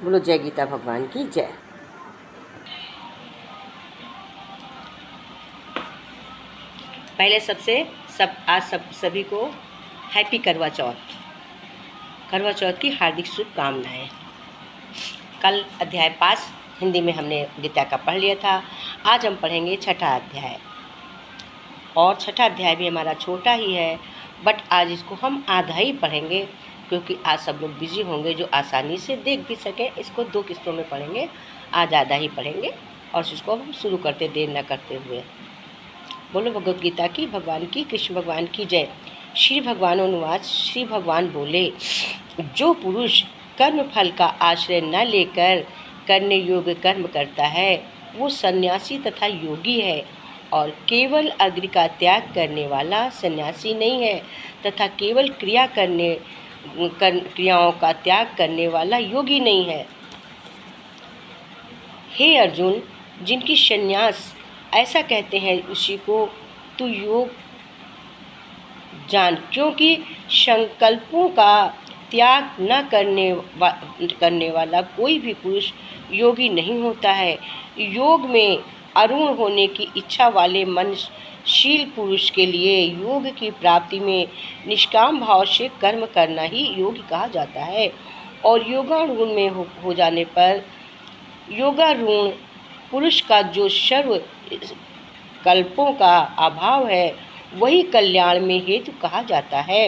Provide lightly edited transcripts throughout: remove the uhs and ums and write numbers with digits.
बोलो जय गीता भगवान की जय। पहले आज सभी को हैप्पी करवा चौथ। करवा चौथ की हार्दिक शुभकामनाएं। कल अध्याय 5 हिंदी में हमने गीता का पढ़ लिया था। आज हम पढ़ेंगे छठा अध्याय, और छठा अध्याय भी हमारा छोटा ही है, बट आज इसको हम आधा ही पढ़ेंगे क्योंकि आज सब लोग बिजी होंगे जो आसानी से देख भी सकें। इसको 2 किस्तों में पढ़ेंगे, आज आधा ही पढ़ेंगे और इसको हम शुरू करते देर न करते हुए। बोलो भगवद गीता की भगवान की कृष्ण भगवान की जय। श्री भगवान अनुवाच। श्री भगवान बोले, जो पुरुष कर्म फल का आश्रय न लेकर करने योग्य कर्म करता है वो सन्यासी तथा योगी है, और केवल अग्नि का त्याग करने वाला सन्यासी नहीं है तथा केवल क्रियाओं का त्याग करने वाला योगी नहीं है। हे अर्जुन, जिनकी संन्यास ऐसा कहते हैं उसी को तू योग जान, क्योंकि संकल्पों का त्याग न करने वाला कोई भी पुरुष योगी नहीं होता है। योग में अरुण होने की इच्छा वाले मनशील पुरुष के लिए योग की प्राप्ति में निष्काम भाव से कर्म करना ही योग कहा जाता है, और योगारूढ़ में हो जाने पर योगारूढ़ पुरुष का जो सर्व कल्पों का अभाव है वही कल्याण में हेतु कहा जाता है।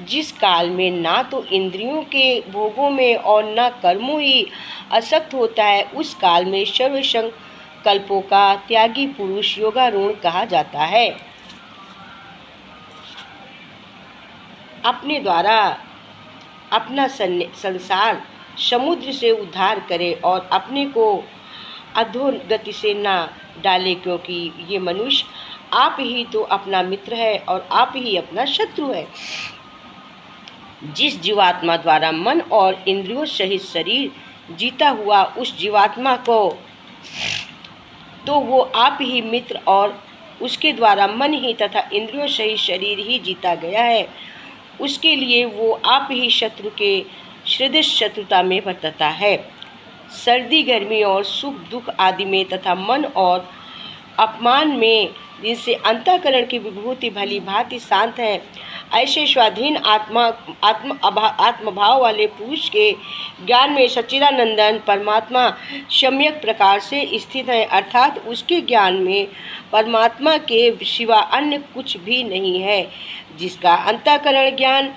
जिस काल में ना तो इंद्रियों के भोगों में और न कर्मों ही आसक्त होता है, उस काल में सर्व संकल्पों का त्यागी पुरुष योगारूढ़ कहा जाता है। अपने द्वारा अपना संसार समुद्र से उद्धार करे और अपने को अधोगति से ना डाले, क्योंकि ये मनुष्य आप ही तो अपना मित्र है और आप ही अपना शत्रु है। जिस जीवात्मा द्वारा मन और इंद्रियों सहित शरीर जीता हुआ उस जीवात्मा को तो वो आप ही मित्र और उसके द्वारा मन ही तथा इंद्रियों सहित शरीर ही जीता गया है, उसके लिए वो आप ही शत्रु के सदृश शत्रुता में बरतता है। सर्दी गर्मी और सुख दुख आदि में तथा मन और अपमान में जिनसे अंतःकरण की विभूति भली भांति शांत है, ऐसे स्वाधीन आत्मभाव वाले पुरुष के ज्ञान में सच्चिदानंदन परमात्मा सम्यक प्रकार से स्थित है, अर्थात उसके ज्ञान में परमात्मा के सिवा अन्य कुछ भी नहीं है। जिसका अंतःकरण ज्ञान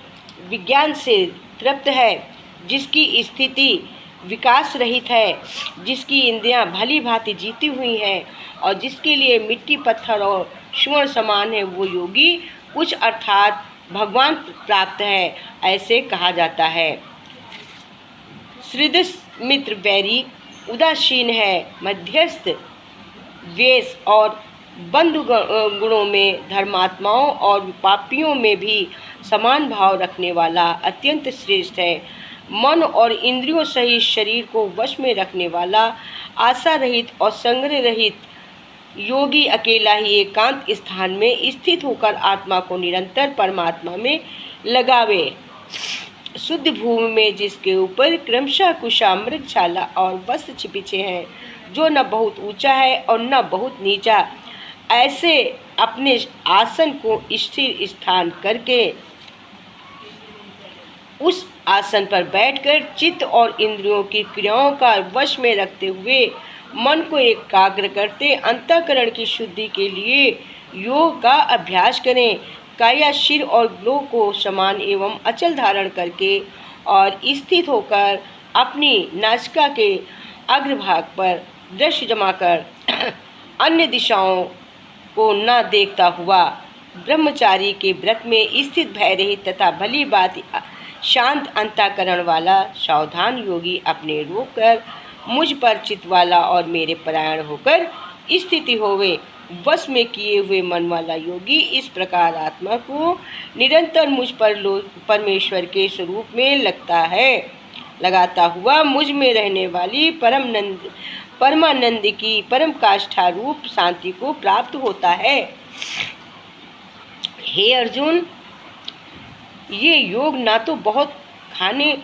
विज्ञान से तृप्त है, जिसकी स्थिति विकास रहित है, जिसकी इंद्रियां भली भांति जीती हुई हैं और जिसके लिए मिट्टी पत्थर और स्वर्ण समान है, वो योगी कुछ अर्थात भगवान प्राप्त है, ऐसे कहा जाता है। सदृश मित्र बैरी उदासीन है, मध्यस्थ द्वेष और बंधु गुणों में धर्मात्माओं और पापियों में भी समान भाव रखने वाला अत्यंत श्रेष्ठ है। मन और इंद्रियों सहित शरीर को वश में रखने वाला आशा रहित और संग्रह रहित योगी अकेला ही एकांत स्थान में स्थित होकर आत्मा को निरंतर परमात्मा में लगावे। शुद्ध भूमि में जिसके ऊपर क्रमशः कुशा मृगशाला और वस्त्र छिपिचे हैं, जो न बहुत ऊंचा है और न बहुत नीचा, ऐसे अपने आसन को स्थिर स्थान करके उस आसन पर बैठकर चित्त और इंद्रियों की क्रियाओं का वश में रखते हुए मन को एकाग्र करते अंतःकरण की शुद्धि के लिए योग का अभ्यास करें। काया सिर और ग्लोह को समान एवं अचल धारण करके और स्थित होकर अपनी नासिका के अग्रभाग पर दृष्टि जमाकर अन्य दिशाओं को न देखता हुआ ब्रह्मचारी के व्रत में स्थित भय रहित तथा भली बात शांत अंतःकरण वाला सावधान योगी अपने रोक कर मुझ पर चित्त वाला और मेरे परायण होकर स्थिति होवे। वश में किए हुए मन वाला योगी इस प्रकार आत्मा को निरंतर मुझ पर परमेश्वर के स्वरूप में लगाता हुआ मुझ में रहने वाली परमानंद की परम काष्ठा रूप शांति को प्राप्त होता है। हे अर्जुन, ये योग ना तो बहुत खाने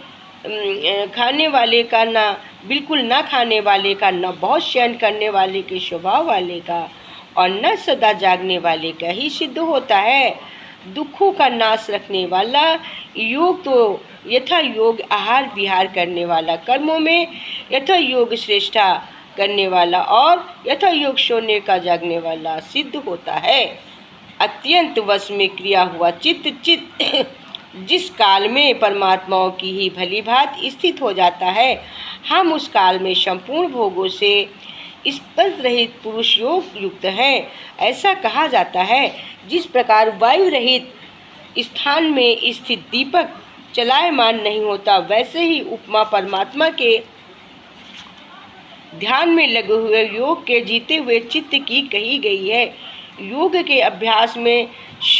खाने वाले का, ना बिल्कुल ना खाने वाले का, न बहुत शयन करने वाले के स्वभाव वाले का, और न सदा जागने वाले का ही सिद्ध होता है। दुखों का नाश रखने वाला योग तो यथा योग आहार विहार करने वाला, कर्मों में यथा योग श्रेष्ठा करने वाला, और यथा योग सोने का जागने वाला सिद्ध होता है। अत्यंत वश में क्रिया हुआ चित्त जिस काल में परमात्माओं की ही भली भांत स्थित हो जाता है, हम उस काल में संपूर्ण भोगों से स्पर्श रहित पुरुष योग युक्त है। ऐसा कहा जाता है, जिस प्रकार वायु रहित स्थान में स्थित दीपक चलायमान नहीं होता, वैसे ही उपमा परमात्मा के ध्यान में लगे हुए योग के जीते हुए चित्त की कही गई है। योग के अभ्यास में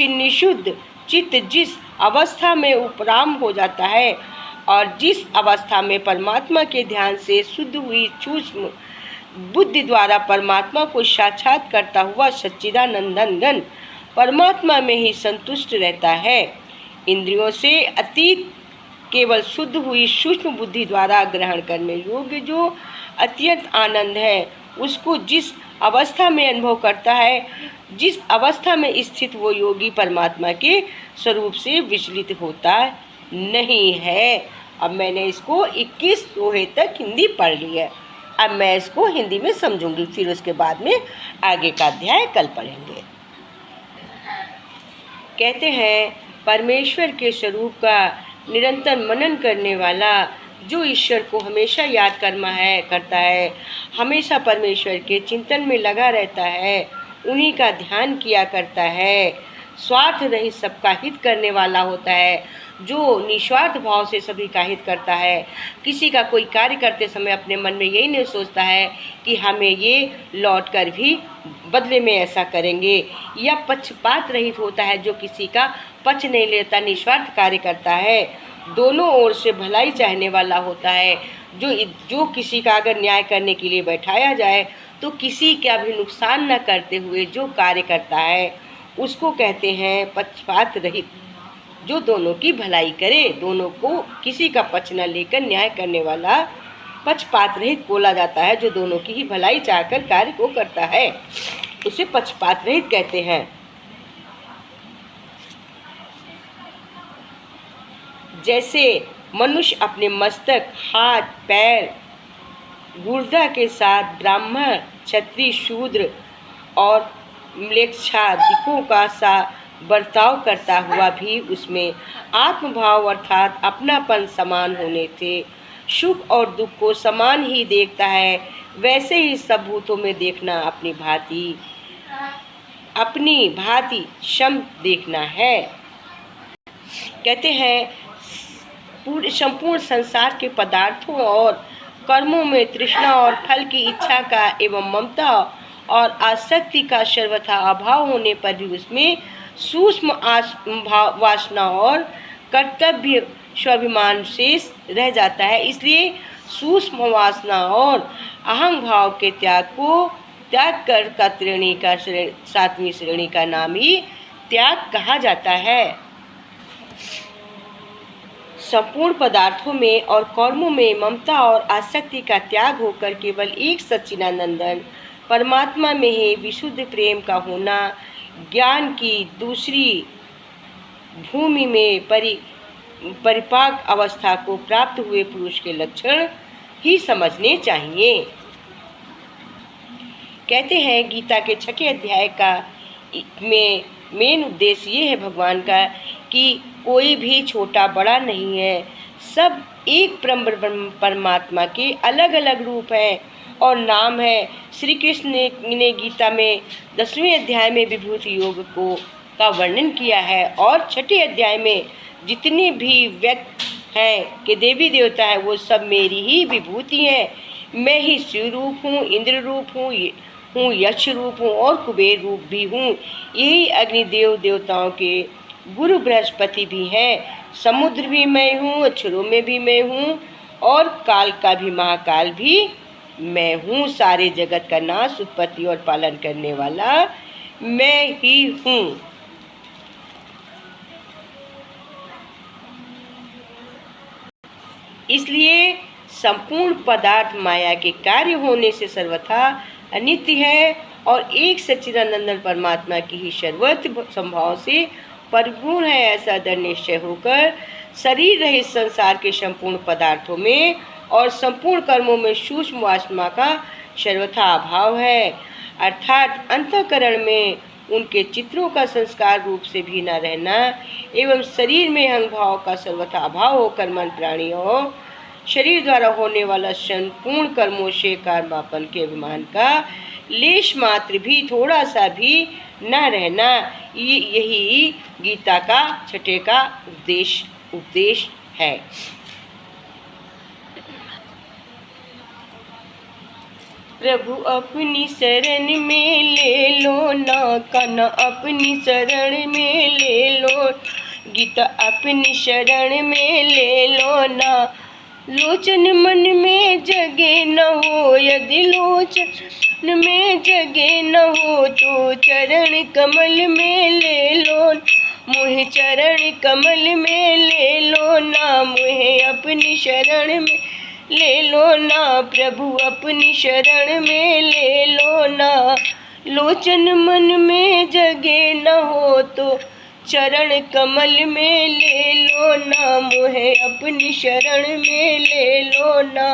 निशुद्ध चित्त जिस अवस्था में उपराम हो जाता है, और जिस अवस्था में परमात्मा के ध्यान से शुद्ध हुई सूक्ष्म बुद्धि द्वारा परमात्मा को साक्षात करता हुआ सच्चिदानंदन परमात्मा में ही संतुष्ट रहता है। इंद्रियों से अतीत केवल शुद्ध हुई सूक्ष्म बुद्धि द्वारा ग्रहण करने योग्य जो अत्यंत आनंद है, उसको जिस अवस्था में अनुभव करता है, जिस अवस्था में स्थित वो योगी परमात्मा के स्वरूप से विचलित होता नहीं है। अब मैंने इसको 21 दोहे तक हिंदी पढ़ ली है। अब मैं इसको हिंदी में समझूंगी, फिर उसके बाद में आगे का अध्याय कल पढ़ेंगे। कहते हैं, परमेश्वर के स्वरूप का निरंतर मनन करने वाला जो ईश्वर को हमेशा याद करता है, हमेशा परमेश्वर के चिंतन में लगा रहता है, उन्हीं का ध्यान किया करता है, स्वार्थ रहित सबका हित करने वाला होता है, जो निस्वार्थ भाव से सभी का हित करता है। किसी का कोई कार्य करते समय अपने मन में यही नहीं सोचता है कि हमें ये लौट कर भी बदले में ऐसा करेंगे, या पक्षपात रहित होता है, जो किसी का पक्ष नहीं लेता, निस्वार्थ कार्य करता है, दोनों ओर से भलाई चाहने वाला होता है, जो किसी का अगर न्याय करने के लिए बैठाया जाए तो किसी का भी नुकसान न करते हुए जो कार्य करता है, उसको कहते हैं पक्षपात रहित, जो दोनों की भलाई करे, दोनों को किसी का पक्ष न लेकर न्याय करने वाला पक्षपात रहित बोला जाता है। जो दोनों की ही भलाई चाहकर कार्य को करता है, उसे पक्षपात रहित कहते हैं। जैसे मनुष्य अपने मस्तक, हाथ, पैर, गुर्दा के साथ ब्राह्मण, क्षत्रिय, शूद्र और म्लेच्छादिकों का सा बर्ताव करता हुआ भी उसमें आत्मभाव अर्थात अपनापन समान होने से सुख और दुख को समान ही देखता है, वैसे ही सब भूतों में देखना अपनी भांति सम देखना है। कहते हैं, संपूर्ण संसार के पदार्थों और कर्मों में तृष्णा और फल की इच्छा का एवं ममता और आसक्ति का सर्वथा अभाव होने पर भी उसमें सूक्ष्म वासना और कर्तव्य स्वाभिमान शेष रह जाता है। इसलिए सूक्ष्म वासना और अहं भाव के त्याग कर का श्रेणी का 7वीं श्रेणी का नाम ही त्याग कहा जाता है। संपूर्ण पदार्थों में और कर्मों में ममता और आसक्ति का त्याग होकर केवल एक सच्चिदानंदन परमात्मा में ही विशुद्ध प्रेम का होना, ज्ञान की दूसरी भूमि में परिपाक अवस्था को प्राप्त हुए पुरुष के लक्षण ही समझने चाहिए। कहते हैं, गीता के 6वें अध्याय का में मेन उद्देश्य ये है भगवान का कि कोई भी छोटा बड़ा नहीं है, सब एक परमात्मा के अलग अलग रूप हैं और नाम है। श्री कृष्ण ने गीता में 10वें अध्याय में विभूति योग का वर्णन किया है, और 6ठे अध्याय में जितने भी व्यक्त हैं कि देवी देवता है, वो सब मेरी ही विभूति हैं। मैं ही शिव रूप हूँ, इंद्र रूप हूँ, यक्ष रूप हूँ और कुबेर रूप भी हूँ। यही अग्निदेव देवताओं के गुरु बृहस्पति भी हैं। समुद्र भी मैं हूँ, अक्षरों में भी मैं हूँ, और काल का भी महाकाल भी मैं हूँ। सारे जगत का नाश, उत्पत्ति और पालन करने वाला मैं ही हूँ। इसलिए संपूर्ण पदार्थ माया के कार्य होने से सर्वथा अनित्य है और एक सच्चिदानंद परमात्मा की ही सर्वत्र संभाव से परिपूर्ण है। ऐसा दृढ़ निश्चय होकर शरीर रहित संसार के संपूर्ण पदार्थों में और संपूर्ण कर्मों में सूक्ष्म वासना का सर्वथा अभाव है, अर्थात अंतःकरण में उनके चित्रों का संस्कार रूप से भी न रहना एवं शरीर में अहंभाव का सर्वथा अभाव होकर मन प्राणियों शरीर द्वारा होने वाला संपूर्ण कर्मों से कर्मापन के अभिमान का लेश मात्र भी थोड़ा सा भी न रहना, यही गीता का छठे का उपदेश है। प्रभु अपनी शरण में ले लो ना, कान्हा अपनी शरण में ले लो, गीता अपनी शरण में ले लो ना। लोचन मन में जगे न हो, यदि लोचन में जगे न हो तो चरण कमल में ले लो, मुहे चरण कमल में ले लो ना, मुहे अपनी शरण में ले लो ना, प्रभु अपनी शरण में ले लो ना। लोचन मन में जगे न हो तो चरण कमल में ले लो ना, मुहे अपनी शरण में ले लो ना।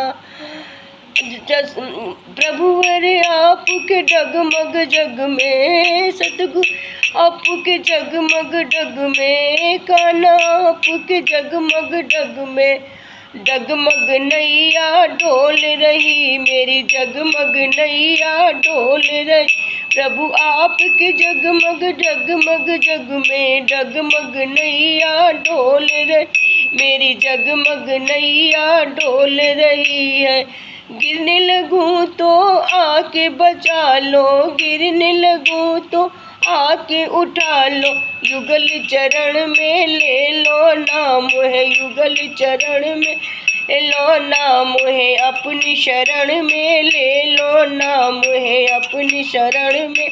प्रभुवर आपके डगमग जग में सतगुरु आपके जगमग डग में, कान्हा आपके जगमग डग में, डगमग नैया डोल रही मेरी जगमग नैया डोल रही। प्रभु आपके जगमग डगमग जग में डगमग नैया डोल रही मेरी जगमग नैया डोल रही है। गिरने लगूं तो आके बचा लो, गिरने लगूं तो आके उठा लो, युगल चरण में ले लो ना, मुहे युगल चरण में ले लो ना, मुहे अपनी शरण में ले लो ना, मुहे अपनी शरण में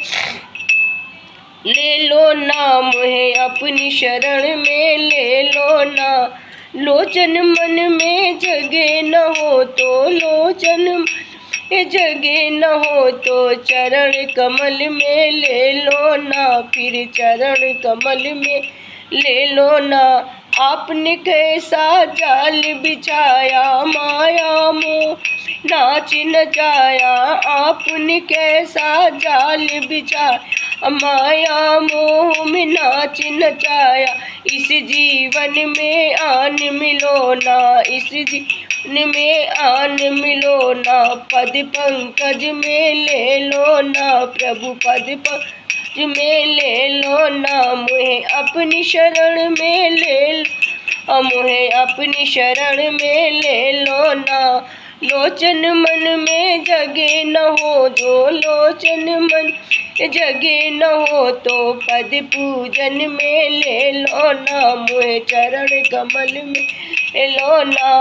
ले लो ना, मुहे अपनी शरण में ले लो ना। लोचन मन में जगे न हो तो लोचन में जगे न हो तो चरण कमल में ले लो ना, फिर चरण कमल में ले लो ना। आपने कैसा जाल बिछाया माया मोह नाच नचाया, आपने कैसा जाल बिछाया माया मोह में नाच नचाया। इस जीवन में आन मिलो ना, इस जीवन में आन मिलो ना, पद पंकज में ले लो ना, प्रभु पद पंकज में ले लो ना, मुहे अपनी शरण में ले लो, मुहे अपनी शरण में ले लो ना। लोचन मन में जगे न हो जो लोचन मन जगे न हो तो पद पूजन में ले लो ना, मुहे चरण कमल में ले लो ना।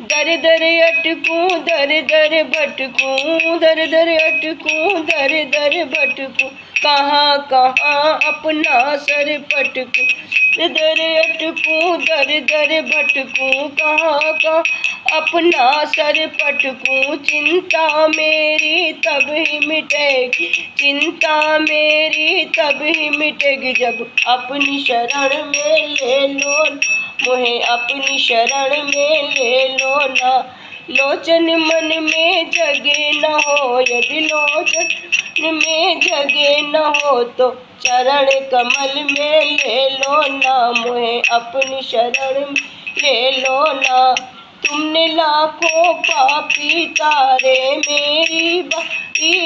दर दर अटकूं दर दर भटकूं, दर दर अटकूं दर दर भटकूं, कहाँ कहाँ अपना सर पटकूं, दर अटकूं दर दर भटकूं, कहाँ कहाँ अपना सर पटकूं। चिंता मेरी तब ही मिटेगी, चिंता मेरी तब ही मिटेगी, जब अपनी शरण में ले लो, मुहे अपनी शरण में ले लो ना। लोचन मन में जगे न हो, यदि लोचन में जगे न हो तो चरण कमल में ले लो ना, मुहे अपनी शरण में ले लो ना। तुमने लाखों पापी तारे मेरी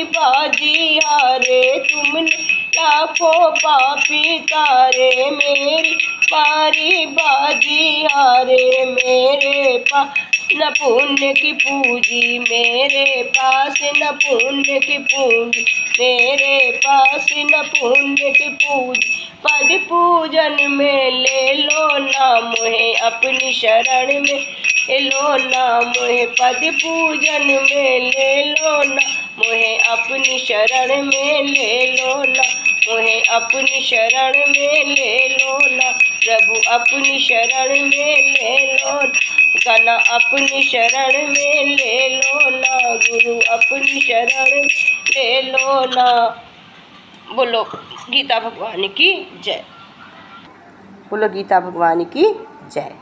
बाजी हारे, तुमने लाखों पापी तारे मेरी बाजी हारे। मेरे पास न पुण्य की पूंजी, मेरे पास न पुण्य की पूंजी, मेरे पास न पुण्य की पूंजी, पद पूजन में ले लो ना, मुहे अपनी शरण में ले लो ना, मुहे पद पूजन में ले लो ना, मुहे अपनी शरण में ले लो ना, मुहे अपनी शरण में ले लो ना, प्रभु अपनी शरण में ले लो ना, गाना अपनी शरण में ले लो ना, गुरु अपनी शरण ले लो ना। बोलो गीता भगवान की जय। बोलो गीता भगवान की जय।